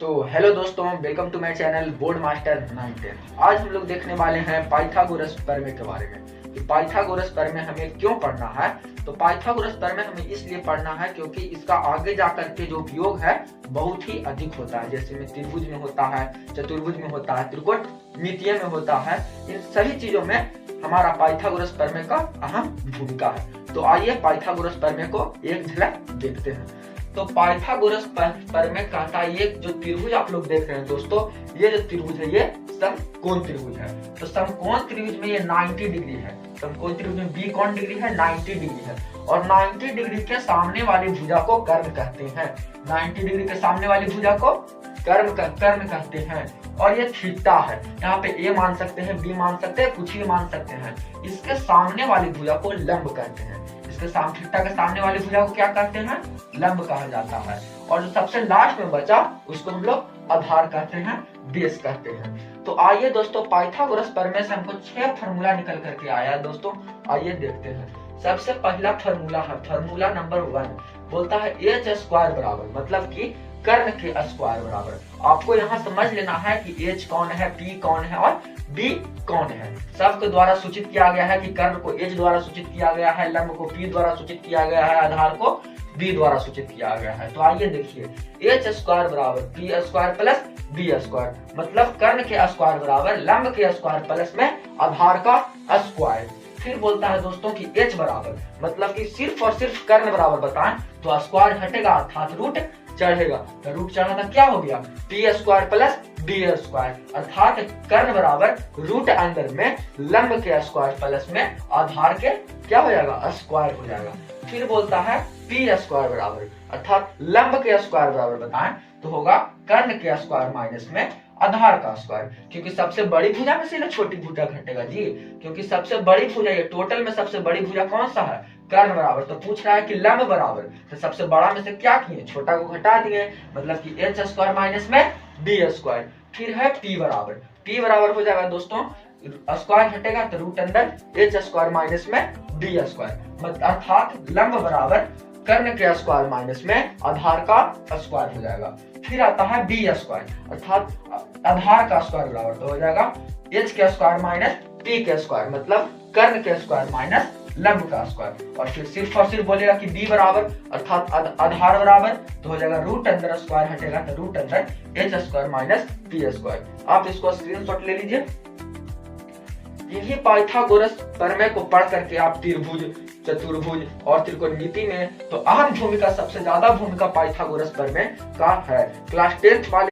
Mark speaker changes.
Speaker 1: तो हेलो दोस्तों, welcome to my channel board master 910। आज हम लोग देखने वाले हैं पाइथागोरस प्रमेय के बारे में कि पाइथागोरस प्रमेय हमें क्यों पढ़ना है। तो पाइथागोरस प्रमेय हमें इसलिए पढ़ना है क्योंकि इसका आगे जाकर के जो उपयोग है बहुत ही अधिक होता है। जैसे में त्रिभुज में होता है, चतुर्भुज में होता है, त्रिकोणमितीय में होता है। इन सभी चीजों में हमारा पाइथागोरस प्रमेय का अहम भूमिका है। तो आइए पाइथागोरस प्रमेय को एक झलक देखते हैं। तो पाइथागोरस प्रमेय कहता है ये जो त्रिभुज आप लोग देख रहे हैं दोस्तों, ये जो त्रिभुज है ये समकोण त्रिभुज है। तो समकोण त्रिभुज में ये 90 डिग्री है। समकोण त्रिभुज में बी कौन डिग्री है? 90 डिग्री है। और 90 डिग्री के सामने वाली भुजा को कर्ण कहते हैं। 90 डिग्री के सामने वाली भुजा को कर्ण कहते हैं। और ये थीटा है। यहाँ पे ए मान सकते हैं, बी मान सकते हैं, कुछ भी मान सकते हैं। इसके सामने वाली भुजा को लंब कहते हैं। थीटा के सामने वाली भुजा को क्या कहते हैं? लंब कहा जाता है। और जो सबसे लास्ट में बचा उसको हम लोग आधार कहते हैं, बेस कहते हैं। तो आइए दोस्तों, पाइथागोरस प्रमेय से हमको 6 फार्मूला निकल करके आया है दोस्तों। आइए देखते हैं। सबसे पहला फार्मूला है फार्मूला नंबर 1, बोलता है एच स्क्वायर बराबर, मतलब कि कर्ण के स्क्वायर बराबर। आपको यहाँ समझ लेना है कि एच कौन है, पी कौन है और बी कौन है। सबके द्वारा सूचित किया गया है कि कर्ण को एच द्वारा सूचित किया गया है, लंब को पी द्वारा सूचित किया गया है, आधार को बी द्वारा सूचित किया गया है। तो आइए देखिए, एच स्क्वायर बराबर P square plus B square, मतलब कर्ण के स्क्वायर बराबर लंब के स्क्वायर प्लस में आधार का स्क्वायर। फिर बोलता है दोस्तों कि एच बराबर, मतलब कि सिर्फ और सिर्फ कर्ण बराबर बताएं तो स्क्वायर हटेगा अर्थात रूट चढ़ेगा। तो रूट चढ़ा था क्या हो गया? P square plus B square, अर्थात कर्ण बराबर रूट अंदर में लंब के स्क्वायर प्लस में आधार के क्या हो जाएगा? स्क्वायर हो जाएगा। फिर बोलता है पी स्क्वायर बराबर, अर्थात लंब के स्क्वायर बराबर बताएं तो होगा कर्ण के स्क्वायर माइनस में आधार का स्क्वायर। क्योंकि सबसे बड़ी भुजा में से ना छोटी भुजा घटेगा जी, क्योंकि सबसे बड़ी भुजा ये टोटल में सबसे बड़ी भुजा कौन सा है? कर्ण बराबर। तो पूछ रहा है कि लंब बराबर, तो सबसे बड़ा में से क्या किए? छोटा को घटा दिए, मतलब कि एच स्क्वायर माइनस में बी स्क्वायर। फिर है पी बराबर, पी बराबर हो जाएगा दोस्तों स्क्वायर हटेगा तो रूट अंदर एच स्क्वायर माइनस में बी स्क्वायर, अर्थात लंब बराबर कर्ण के स्क्वायर माइनस में आधार का स्क्वायर हो जाएगा। फिर आता है बी स्क्वायर, अर्थात आधार का स्क्वायर बराबर तो हो जाएगा एच के स्क्वायर माइनस पी के स्क्वायर, मतलब कर्ण के स्क्वायर माइनस लंब का स्क्वायर। और फिर सिर्फ और सिर्फ बोलेगा कि बी बराबर, अर्थात आधार बराबर तो हो जाएगा रूट अंदर स्क्वायर हटेगा तो रूट अंदर H square minus P square. आप इसको स्क्रीनशॉट ले लीजिए। यही पाइथागोरस प्रमेय को पढ़ करके आप त्रिभुज, चतुर्भुज और त्रिकोणमिति में तो अहम भूमिका, सबसे ज्यादा भूमिका पाइथागोरस प्रमेय का है। क्लास 10th वाले